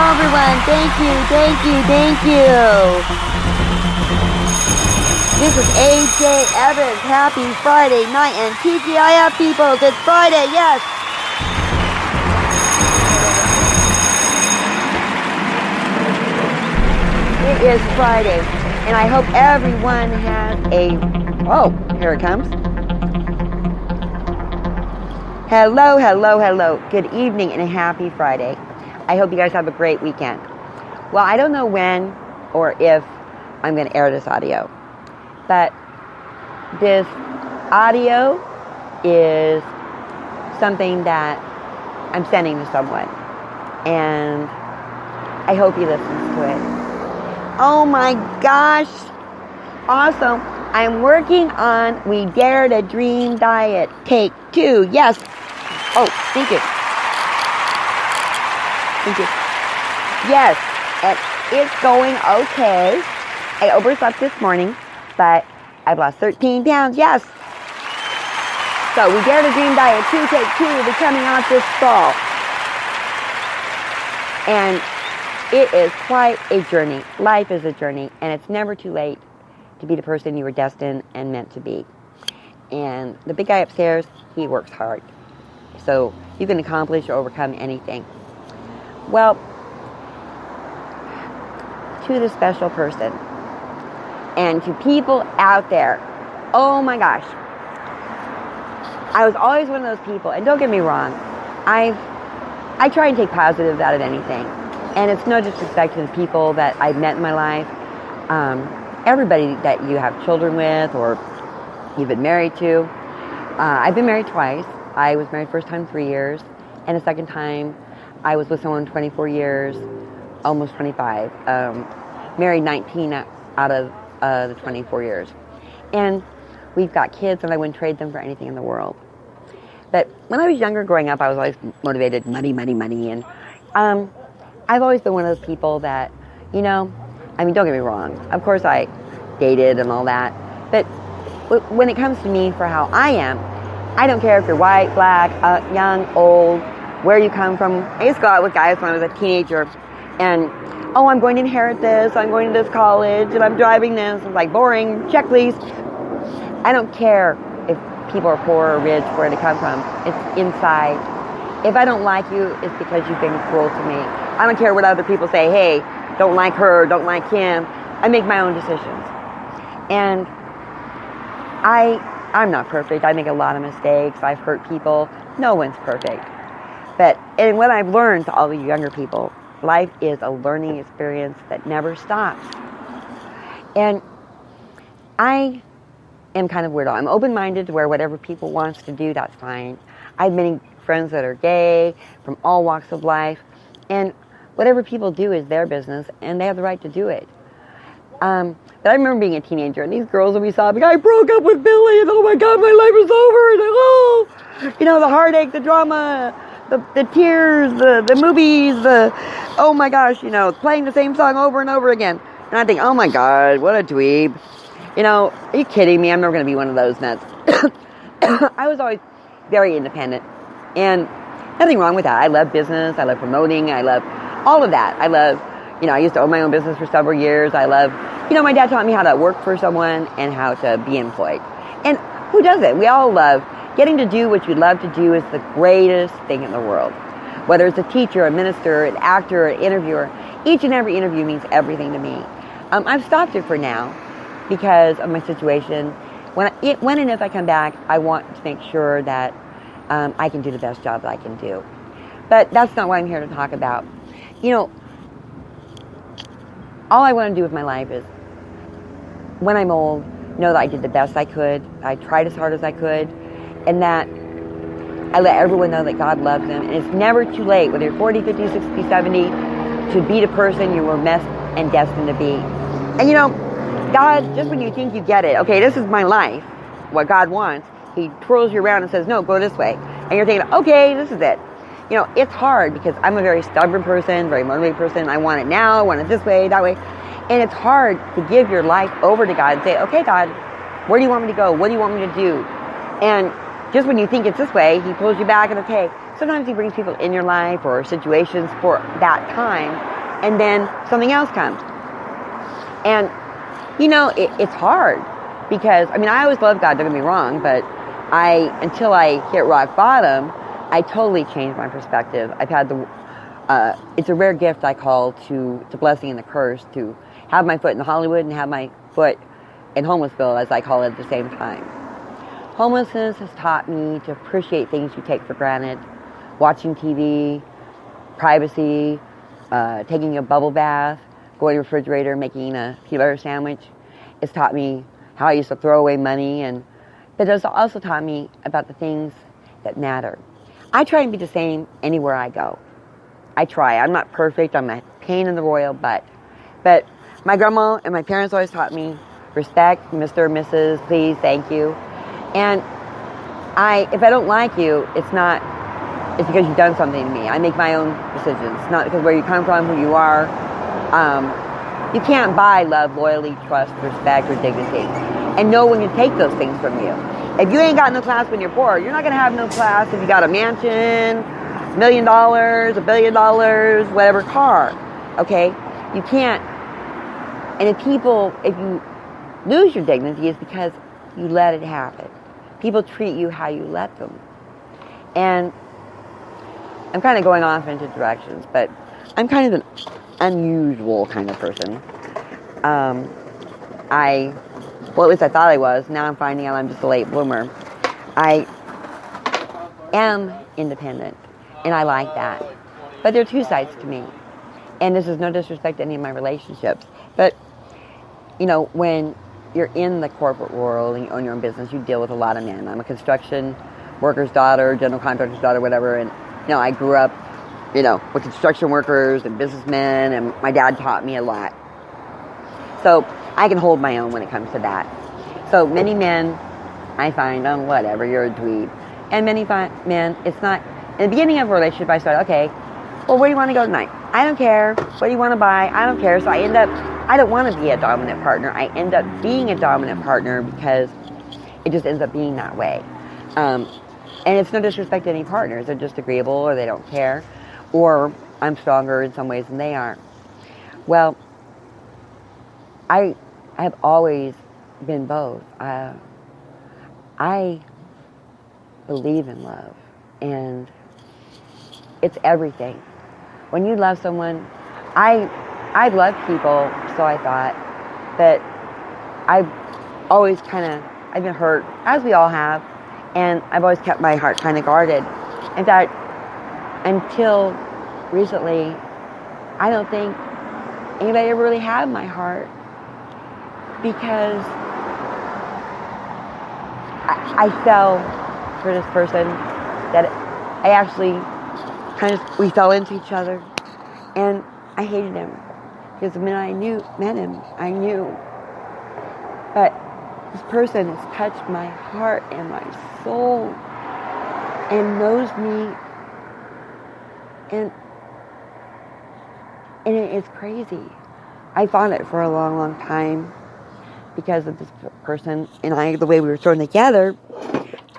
Hello, everyone. Thank you. This is AJ Evans. Happy Friday night. And TGIF people, it's Friday, yes. It is Friday. And I hope everyone has oh, here it comes. Hello. Good evening and a happy Friday. I hope you guys have a great weekend. Well, I don't know when or if I'm going to air this audio, but this audio is something that I'm sending to someone, and I hope he listens to it. Oh my gosh. Awesome. I'm working on We Dare to Dream Diet. Take 2. Yes. Oh, thank you. Yes, and it's going okay. I overslept this morning, but I've lost 13 pounds. Yes. So We Dare to Dream Diet 2, Take 2 will be coming out this fall. And it is quite a journey. Life is a journey, and it's never too late to be the person you were destined and meant to be. And the big guy upstairs, he works hard. So you can accomplish or overcome anything. Well, to the special person and to people out there, oh my gosh. I was always one of those people, and don't get me wrong, I try and take positives out of anything. And it's no disrespect to the people that I've met in my life. Everybody that you have children with or you've been married to. I've been married twice. I was married first time 3 years, and the second time I was with someone 24 years, almost 25. Married 19 out of the 24 years. And we've got kids, and I wouldn't trade them for anything in the world. But when I was younger, growing up, I was always motivated, money. And I've always been one of those people that, don't get me wrong. Of course, I dated and all that. But when it comes to me for how I am, I don't care if you're white, black, young, old, where you come from. I used to go out with guys when I was a teenager, and, I'm going to inherit this, I'm going to this college, and I'm driving this. It's like, boring, check please. I don't care if people are poor or rich, where they come from. It's inside. If I don't like you, it's because you've been cruel to me. I don't care what other people say, hey, don't like her, don't like him. I make my own decisions. And I'm not perfect. I make a lot of mistakes. I've hurt people. No one's perfect. And what I've learned to all the younger people, life is a learning experience that never stops. And I am kind of weirdo. I'm open-minded to where whatever people wants to do, that's fine. I have many friends that are gay from all walks of life. And whatever people do is their business, and they have the right to do it. But I remember being a teenager, and these girls would be sobbing, I broke up with Billy, and oh my God, my life is over, and the heartache, the drama, the tears, the movies, oh my gosh, playing the same song over and over again. And I think, oh my God, what a dweeb. Are you kidding me? I'm never going to be one of those nuts. I was always very independent, and nothing wrong with that. I love business, I love promoting, I love all of that. I love, I used to own my own business for several years. I love, my dad taught me how to work for someone and how to be employed. And who doesn't? We all love getting to do what you love to do is the greatest thing in the world. Whether it's a teacher, a minister, an actor, an interviewer, each and every interview means everything to me. I've stopped it for now because of my situation. When and if I come back, I want to make sure that I can do the best job that I can do. But that's not what I'm here to talk about. All I want to do with my life is, when I'm old, know that I did the best I could, I tried as hard as I could, and that I let everyone know that God loves them. And it's never too late, whether you're 40, 50, 60, 70, to be the person you were meant and destined to be. And God, just when you think you get it, okay, this is my life, what God wants, He twirls you around and says, no, go this way. And you're thinking, okay, this is it. It's hard because I'm a very stubborn person, very motivated person. I want it now, I want it this way, that way. And it's hard to give your life over to God and say, okay, God, where do you want me to go? What do you want me to do? And just when you think it's this way, He pulls you back and, okay, sometimes he brings people in your life or situations for that time, and then something else comes. And, it's hard because, I always loved God, don't get me wrong, but until I hit rock bottom, I totally changed my perspective. I've had it's a rare gift I call to blessing and a curse, to have my foot in Hollywood and have my foot in Homelessville, as I call it, at the same time. Homelessness has taught me to appreciate things you take for granted. Watching TV, privacy, taking a bubble bath, going to the refrigerator, making a peanut butter sandwich. It's taught me how I used to throw away money, but it's also taught me about the things that matter. I try and be the same anywhere I go. I try. I'm not perfect. I'm a pain in the royal butt. But my grandma and my parents always taught me respect, Mr., Mrs., please, thank you. And if I don't like you, it's because you've done something to me. I make my own decisions, not because where you come from, who you are. You can't buy love, loyalty, trust, respect, or dignity. And no one can take those things from you. If you ain't got no class when you're poor, you're not going to have no class if you got a mansion, $1 million, $1 billion, whatever car. Okay? You can't. And if you lose your dignity, it's because you let it happen. People treat you how you let them. And I'm kind of going off into directions, but I'm kind of an unusual kind of person. At least I thought I was. Now I'm finding out I'm just a late bloomer. I am independent, and I like that. But there are two sides to me. And this is no disrespect to any of my relationships. But, when you're in the corporate world and you own your own business, you deal with a lot of men. I'm a construction worker's daughter, general contractor's daughter, whatever. And, I grew up, with construction workers and businessmen, and my dad taught me a lot. So I can hold my own when it comes to that. So many men, I find, whatever, you're a dweeb. And many men, it's not, in the beginning of a relationship, I started, okay, well, where do you want to go tonight? I don't care. What do you want to buy? I don't care. So I don't want to be a dominant partner. I end up being a dominant partner because it just ends up being that way. And it's no disrespect to any partners. They're just agreeable, or they don't care. Or I'm stronger in some ways than they are. Well, I have always been both. I believe in love, and it's everything. When you love someone, I've loved people, so I thought, but I've always I've been hurt, as we all have, and I've always kept my heart kind of guarded. In fact, until recently, I don't think anybody ever really had my heart, because I fell for this person that I actually we fell into each other, and I hated him because the minute I met him, I knew. But this person has touched my heart and my soul and knows me, and it's crazy. I fought it for a long, long time because of this person and the way we were thrown together.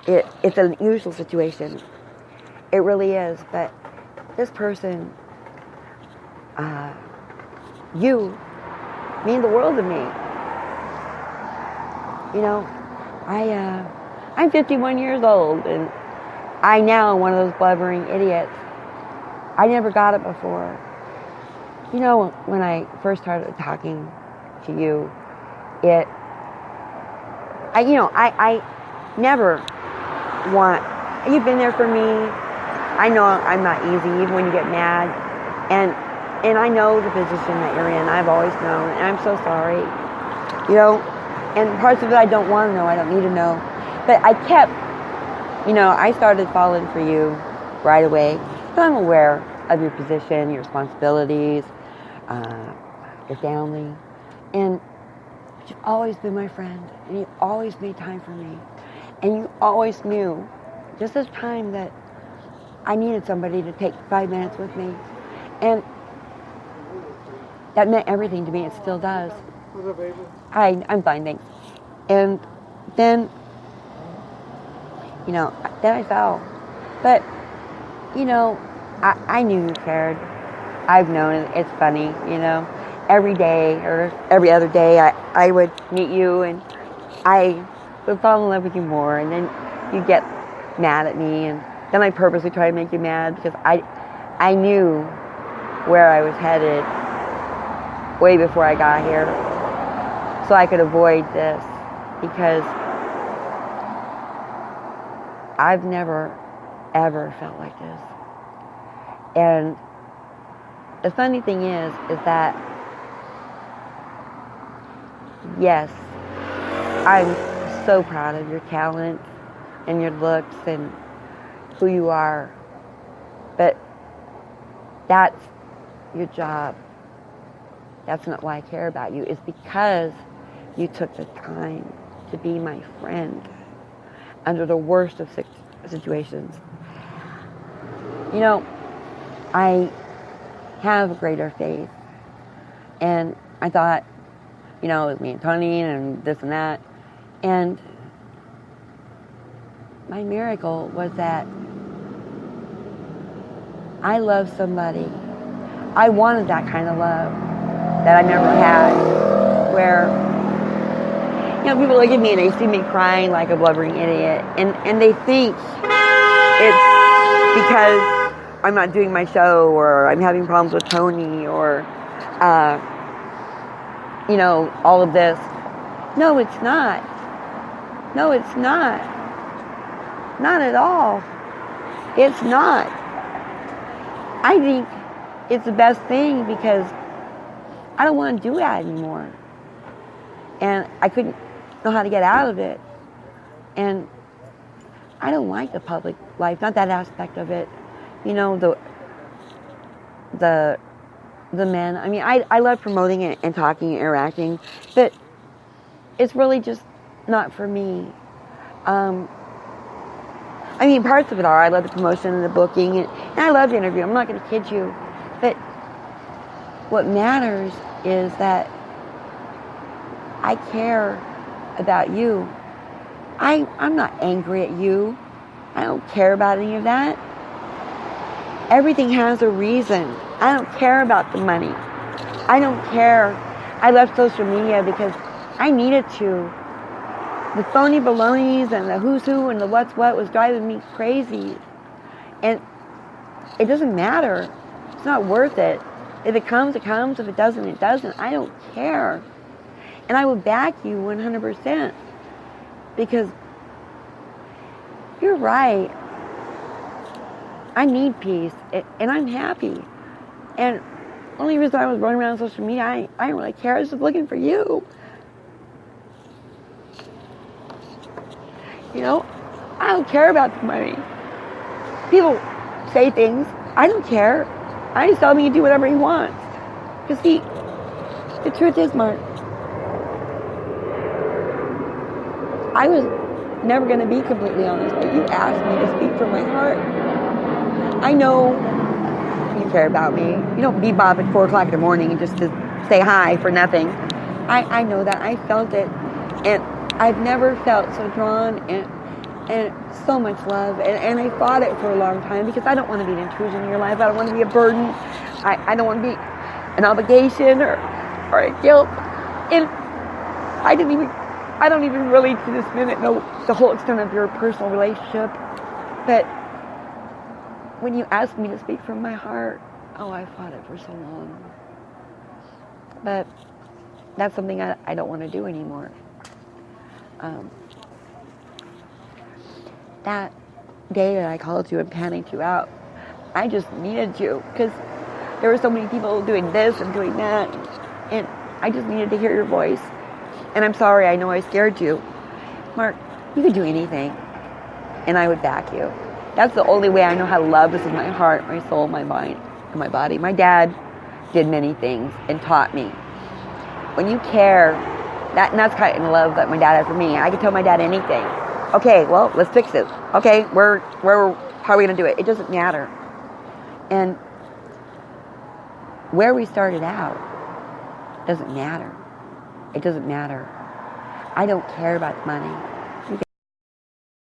It's an unusual situation. It really is. But this person, you mean the world to me. I'm 51 years old, and I now am one of those blubbering idiots. I never got it before. When I first started talking to you, I never want, you've been there for me. I know I'm not easy, even when you get mad. And I know the position that you're in. I've always known, and I'm so sorry. And parts of it I don't want to know. I don't need to know. But I kept, I started falling for you right away. So I'm aware of your position, your responsibilities, your family. And you've always been my friend. And you always made time for me. And you always knew, just this time, that I needed somebody to take 5 minutes with me. And that meant everything to me. It still does. What's up, baby? I'm fine, thanks. And then, then I fell. But you know, I knew you cared. I've known it. It's funny, you know. Every day or every other day, I would meet you and I would fall in love with you more. And then you'd get mad at me. And then I purposely try to make you mad because I knew where I was headed way before I got here. So I could avoid this because I've never, ever felt like this. And the funny thing is that, yes, I'm so proud of your talent and your looks and who you are, but that's your job. That's not why I care about you. It's because you took the time to be my friend under the worst of situations. You know, I have a greater faith. And I thought, you know, it was me and Tony and this and that. And my miracle was that I loved somebody. I wanted that kind of love that I never had. Where, you know, people look at me and they see me crying like a blubbering idiot. And they think it's because I'm not doing my show or I'm having problems with Tony or, you know, all of this. No, it's not. No, it's not. Not at all. It's not. I think it's the best thing because I don't want to do that anymore. And I couldn't know how to get out of it. And I don't like the public life, not that aspect of it. You know, the men. I mean, I love promoting it and talking and interacting, but it's really just not for me. I mean, parts of it are. I love the promotion and the booking, and I love the interview. I'm not going to kid you. But what matters is that I care about you. I'm not angry at you. I don't care about any of that. Everything has a reason. I don't care about the money. I don't care. I left social media because I needed to. The phony balonies and the who's who and the what's what was driving me crazy. And it doesn't matter. It's not worth it. If it comes, it comes. If it doesn't, it doesn't. I don't care. And I will back you 100%. Because you're right. I need peace. And I'm happy. And the only reason I was running around social media, I don't really care. I was just looking for you. You know, I don't care about the money. People say things. I don't care. I just tell him he can do whatever he wants. Because see, the truth is, Mark, I was never going to be completely honest, but you asked me to speak from my heart. I know you care about me. You don't bebop at 4 o'clock in the morning just to say hi for nothing. I know that. I felt it. And I've never felt so drawn and so much love. And I fought it for a long time because I don't want to be an intrusion in your life. I don't want to be a burden. I don't want to be an obligation or a guilt. And I don't even really to this minute know the whole extent of your personal relationship. But when you asked me to speak from my heart, I fought it for so long. But that's something I don't want to do anymore. That day that I called you and panicked you out, I just needed you because there were so many people doing this and doing that, and I just needed to hear your voice. And I'm sorry, I know I scared you. Mark, you could do anything, and I would back you. That's the only way I know how to love. This is my heart, my soul, my mind, and my body. My dad did many things and taught me. When you care, that's the kind of love that my dad had for me. I could tell my dad anything. Okay, well, let's fix it. Okay, how are we going to do it? It doesn't matter. And where we started out doesn't matter. It doesn't matter. I don't care about money.